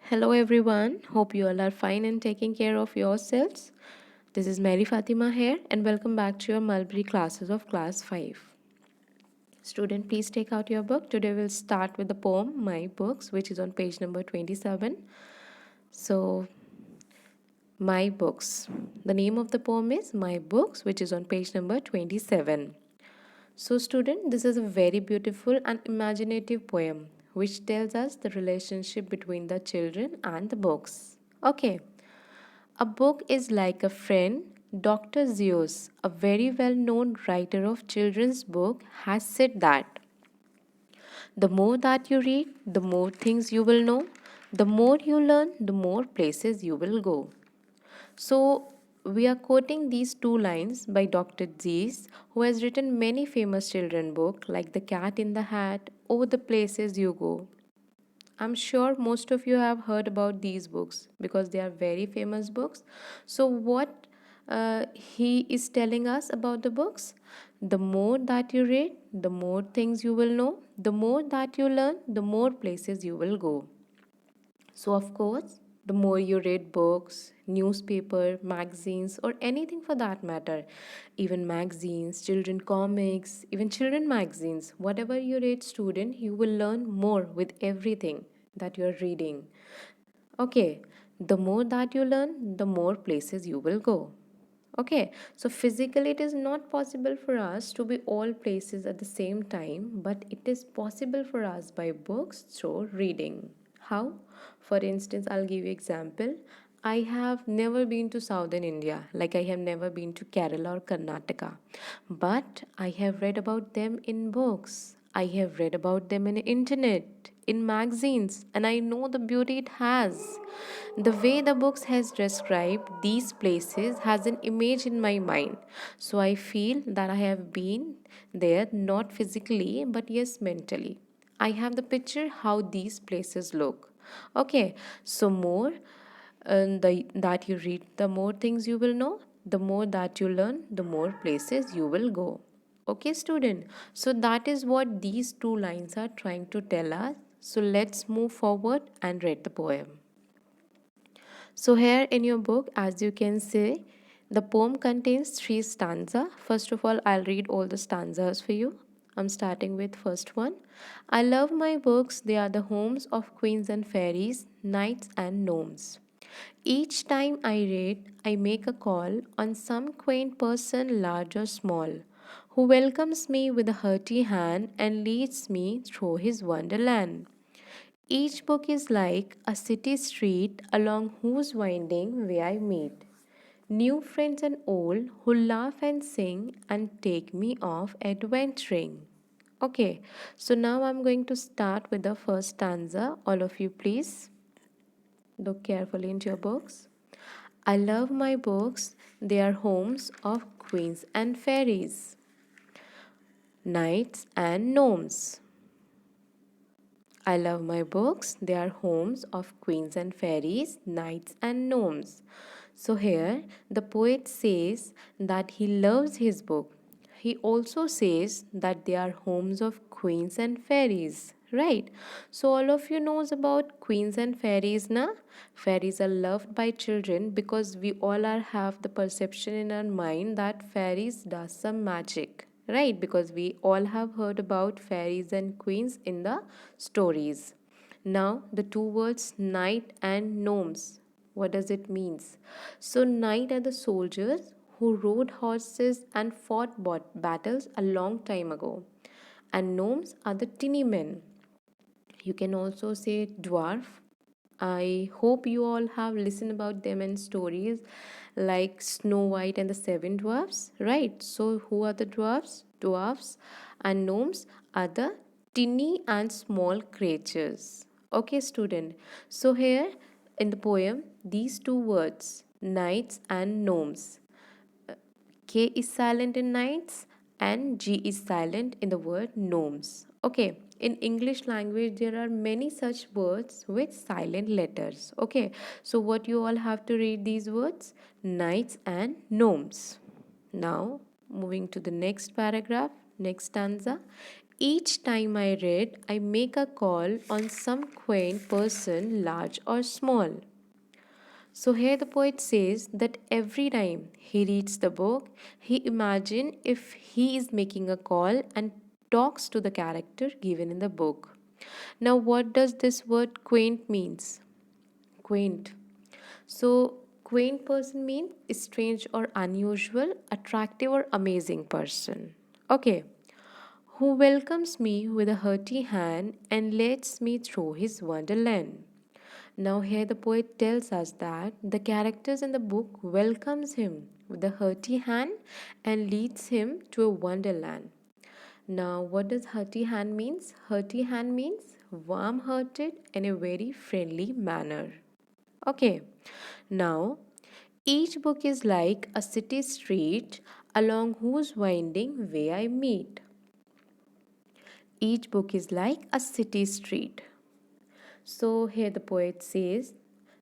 Hello everyone, hope you all are fine and taking care of yourselves. This is Mary Fatima here and welcome back to your Mulberry classes of class 5. Student, please take out your book. Today we'll start with the poem My Books, which is on page number 27. So, My Books. The name of the poem is My Books, which is on page number 27. So, student, this is a very beautiful and imaginative poem which tells us the relationship between the children and the books. Okay. A book is like a friend. Dr. Zeus, a very well known writer of children's book, has said that the more that you read, the more things you will know. The more you learn, the more places you will go. So, we are quoting these two lines by Dr. Zeus, who has written many famous children books like The Cat in the Hat or The Places You Go. I'm sure most of you have heard about these books because they are very famous books. So, what he is telling us about the books? The more that you read, the more things you will know. The more that you learn, the more places you will go. So, of course, the more you read books, newspaper, magazines, or anything for that matter, even magazines, children comics, even children magazines, whatever you read, student, you will learn more with everything that you are reading. Okay, the more that you learn, the more places you will go. Okay, so physically it is not possible for us to be all places at the same time, but it is possible for us by books through reading. How? For instance, I'll give you example. I have never been to southern India, like I have never been to Kerala or Karnataka, but I have read about them in books. I have read about them in internet, in magazines, and I know the beauty it has. The way the books has described these places has an image in my mind. So I feel that I have been there not physically but yes mentally. I have the picture how these places look. Okay, so more that you read, the more things you will know, the more that you learn, the more places you will go. Okay, student. So that is what these two lines are trying to tell us. So let's move forward and read the poem. So here in your book, as you can see, the poem contains three stanzas. First of all, I'll read all the stanzas for you. I'm starting with first one. I love my books. They are the homes of queens and fairies, knights and gnomes. Each time I read, I make a call on some quaint person, large or small, who welcomes me with a hearty hand and leads me through his wonderland. Each book is like a city street along whose winding way I meet new friends and old who laugh and sing and take me off adventuring. Okay, so now I'm going to start with the first stanza. All of you, please look carefully into your books. I love my books, they are homes of queens and fairies, knights and gnomes. I love my books. They are homes of queens and fairies, knights and gnomes. So here the poet says that he loves his book. He also says that they are homes of queens and fairies. Right. So all of you knows about queens and fairies na? Fairies are loved by children because we all are have the perception in our mind that fairies does some magic, right? Because we all have heard about fairies and queens in the stories. Now the two words knight and gnomes, what does it means? So knight are the soldiers who rode horses and fought battles a long time ago, and gnomes are the tinny men. You can also say dwarf. I hope you all have listened about them in stories like Snow White and the Seven Dwarfs, right? So who are the dwarfs? Dwarfs and gnomes are the tinny and small creatures. Okay, student. So here in the poem, these two words, knights and gnomes, K is silent in knights and G is silent in the word gnomes. Okay, in English language there are many such words with silent letters. Okay, so what you all have to read these words? Knights and gnomes. Now, moving to the next paragraph, next stanza. Each time I read, I make a call on some quaint person, large or small. So here the poet says that every time he reads the book, he imagines if he is making a call and talks to the character given in the book. Now what does this word quaint means? Quaint. So quaint person means strange or unusual, attractive or amazing person. Okay. Who welcomes me with a hearty hand and lets me through his wonderland. Now here the poet tells us that the characters in the book welcomes him with a hearty hand and leads him to a wonderland. Now what does hearty hand means? Hearty hand means warm-hearted in a very friendly manner. Okay. Now each book is like a city street along whose winding way I meet. Each book is like a city street. So here the poet says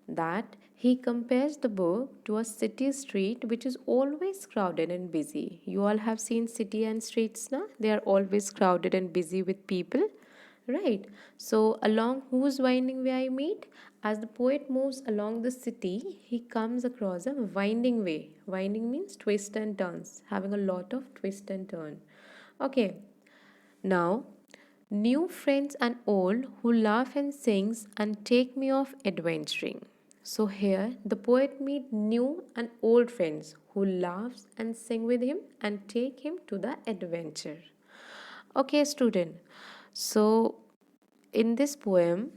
that he compares the book to a city street which is always crowded and busy. You all have seen city and streets now? They are always crowded and busy with people. Right. So along whose winding way I meet, as the poet moves along the city, he comes across a winding way. Winding means twist and turns, having a lot of twist and turn. Okay. Now, new friends and old who laugh and sings and take me off adventuring. So here the poet meet new and old friends who laughs and sing with him and take him to the adventure. Okay, student. So in this poem,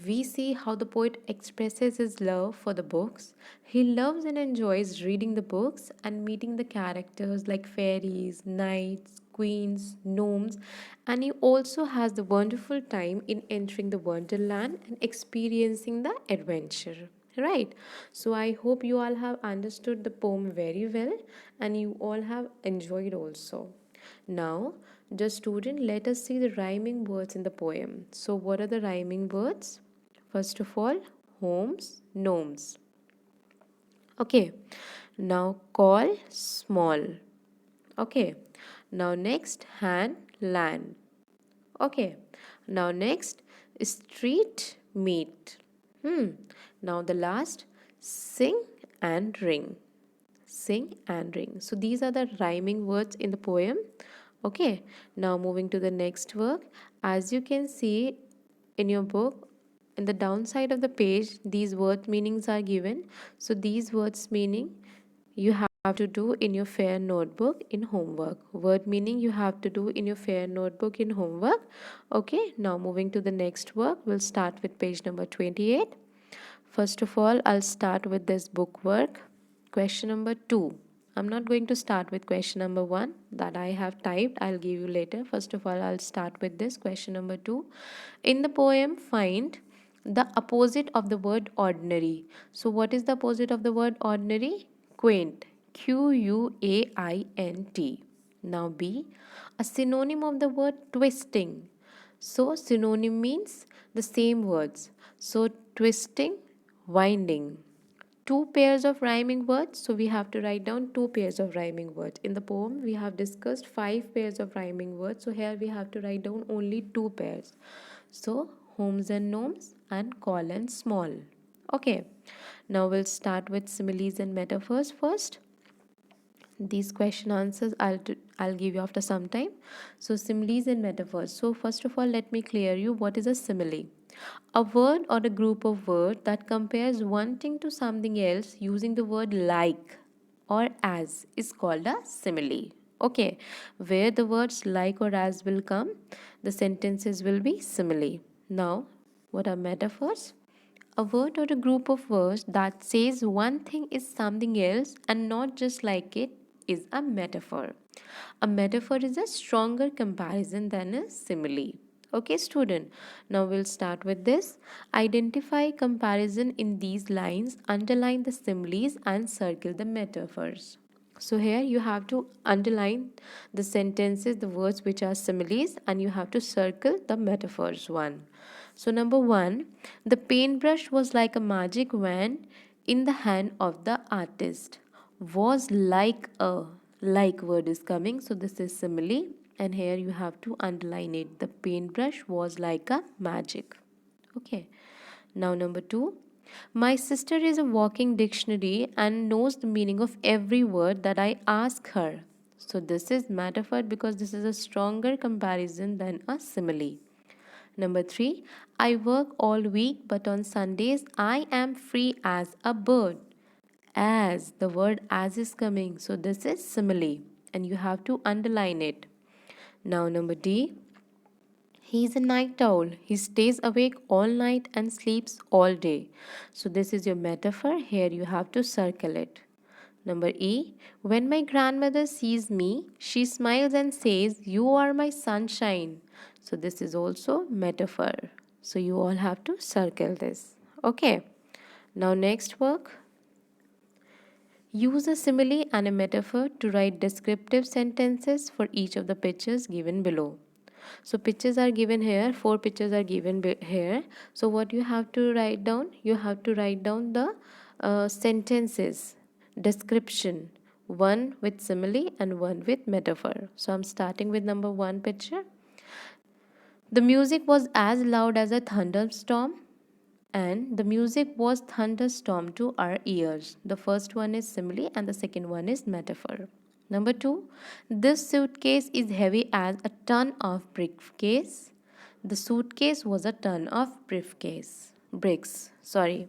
we see how the poet expresses his love for the books. He loves and enjoys reading the books and meeting the characters like fairies, knights, queens, gnomes, and he also has the wonderful time in entering the wonderland and experiencing the adventure. Right. So I hope you all have understood the poem very well and you all have enjoyed also. Now, just student, let us see the rhyming words in the poem. So, what are the rhyming words? First of all, homes, gnomes. Okay. Now, call, small. Okay. Now, next, hand, land. Okay. Now, next, street, meet. Now, the last, sing and ring. Sing and ring. So these are the rhyming words in the poem. Okay, now moving to the next work. As you can see in your book, in the downside of the page, these word meanings are given. So these words meaning you have to do in your fair notebook in homework. Word meaning you have to do in your fair notebook in homework. Okay, now moving to the next work, we'll start with page number 28. First of all, I'll start with this book work. Question number 2. I'm not going to start with question number 1 that I have typed. I'll give you later. First of all, I'll start with this question number 2. In the poem, find the opposite of the word ordinary. So, what is the opposite of the word ordinary? Quaint. Quaint. Now, B. A synonym of the word twisting. So, synonym means the same words. So, twisting, winding. Two pairs of rhyming words. So, we have to write down two pairs of rhyming words. In the poem, we have discussed five pairs of rhyming words. So, here we have to write down only two pairs. So, homes and gnomes and call and small. Okay. Now, we'll start with similes and metaphors first. These question answers I'll give you after some time. So similes and metaphors. So first of all, let me clear you what is a simile. A word or a group of words that compares one thing to something else using the word like or as is called a simile. Okay, where the words like or as will come, the sentences will be simile. Now, what are metaphors? A word or a group of words that says one thing is something else and not just like it is a metaphor. A metaphor is a stronger comparison than a simile. Okay, student. Now we'll start with this. Identify comparison in these lines, underline the similes and circle the metaphors. So here you have to underline the sentences, the words which are similes, and you have to circle the metaphors one. So number 1, the paintbrush was like a magic wand in the hand of the artist. Was like a, like word is coming, so this is simile. and here you have to underline it. The paintbrush was like a magic. Okay. Now number 2. My sister is a walking dictionary and knows the meaning of every word that I ask her. So this is metaphor because this is a stronger comparison than a simile. Number 3. I work all week but on Sundays I am free as a bird. As, the word as is coming. So this is simile and you have to underline it. Now number D. He is a night owl. He stays awake all night and sleeps all day. So this is your metaphor. Here you have to circle it. Number E. When my grandmother sees me, she smiles and says, "You are my sunshine." So this is also metaphor. So you all have to circle this. Okay. Now next work. Use a simile and a metaphor to write descriptive sentences for each of the pictures given below. So pictures are given here, 4 pictures are given here. So what you have to write down? You have to write down the sentences, description, one with simile and one with metaphor. So I'm starting with number 1 picture. The music was as loud as a thunderstorm, and the music was thunderstorm to our ears. The first one is simile and the second one is metaphor. Number 2, this suitcase is heavy as a ton of briefcase. The suitcase was a ton of bricks. Sorry.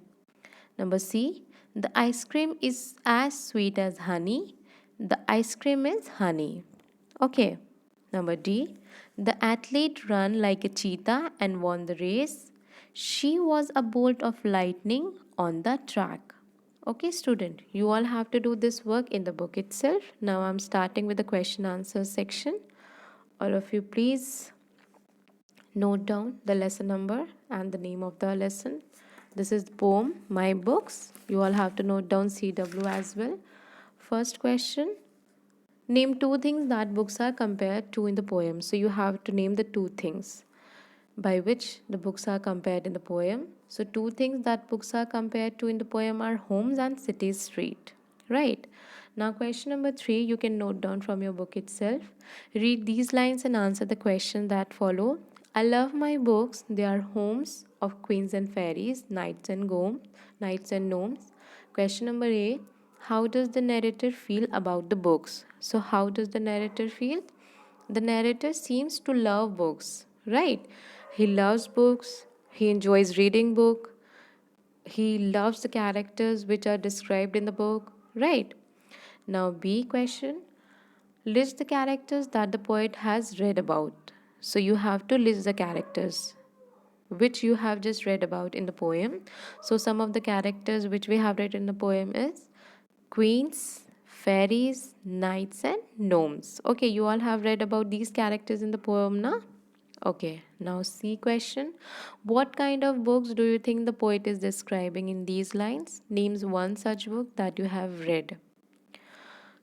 Number C, the ice cream is as sweet as honey. The ice cream is honey. Okay. Number D, the athlete ran like a cheetah and won the race. She was a bolt of lightning on the track. Okay, student, you all have to do this work in the book itself. Now I'm starting with the question answer section. All of you please note down the lesson number and the name of the lesson. This is the poem, My Books. You all have to note down CW as well. First question. Name 2 things that books are compared to in the poem. So you have to name the 2 things by which the books are compared in the poem. So 2 things that books are compared to in the poem are homes and cities street. Right. Now question number 3 you can note down from your book itself. Read these lines and answer the question that follow. I love my books. They are homes of queens and fairies, knights and gnomes. Question number A. How does the narrator feel about the books? So how does the narrator feel? The narrator seems to love books, right? He loves books. He enjoys reading book. He loves the characters which are described in the book, right? Now B question. List the characters that the poet has read about. So you have to list the characters which you have just read about in the poem. So some of the characters which we have read in the poem is queens, fairies, knights and gnomes. Okay, you all have read about these characters in the poem now? Okay, now C question. What kind of books do you think the poet is describing in these lines? Names one such book that you have read.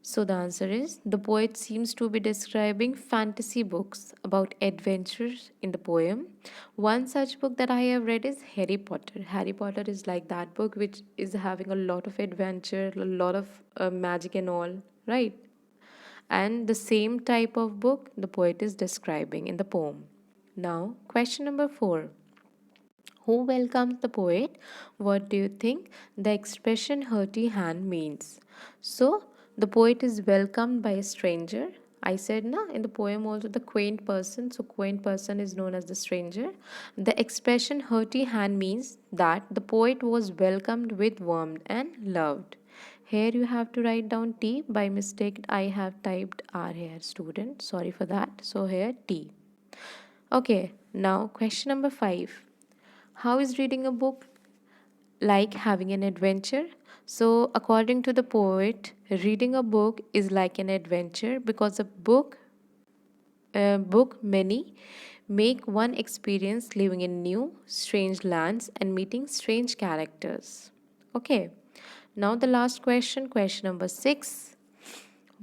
So the answer is the poet seems to be describing fantasy books about adventures in the poem. One such book that I have read is Harry Potter. Harry Potter is like that book which is having a lot of adventure, a lot of magic and all, right? And the same type of book the poet is describing in the poem. Now, question number 4. Who welcomes the poet? What do you think the expression hearty hand means? So, the poet is welcomed by a stranger. I said na in the poem also the quaint person. So, quaint person is known as the stranger. The expression hearty hand means that the poet was welcomed with warmth and loved. Here you have to write down T. By mistake, I have typed R here, student. Sorry for that. So, here T. Okay, now question number 5. How is reading a book like having an adventure? So, according to the poet, reading a book is like an adventure because a book many make one experience living in new, strange lands and meeting strange characters. Okay, now the last question, question number 6.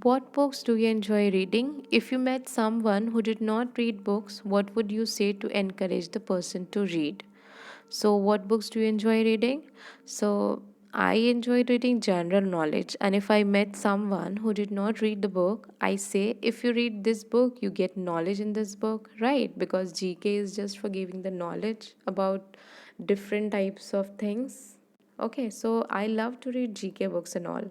What books do you enjoy reading? If you met someone who did not read books, what would you say to encourage the person to read? So, what books do you enjoy reading? So, I enjoyed reading general knowledge, and if I met someone who did not read the book, I say, if you read this book, you get knowledge in this book, right? Because GK is just for giving the knowledge about different types of things. Okay, so I love to read GK books and all.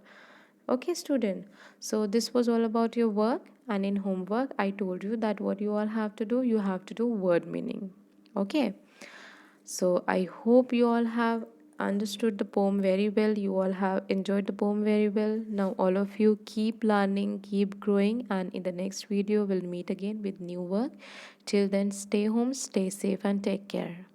Okay, student. So this was all about your work, and in homework, I told you that what you all have to do, you have to do word meaning. Okay. So I hope you all have understood the poem very well. You all have enjoyed the poem very well. Now all of you keep learning, keep growing, and in the next video we'll meet again with new work. Till then, stay home, stay safe, and take care.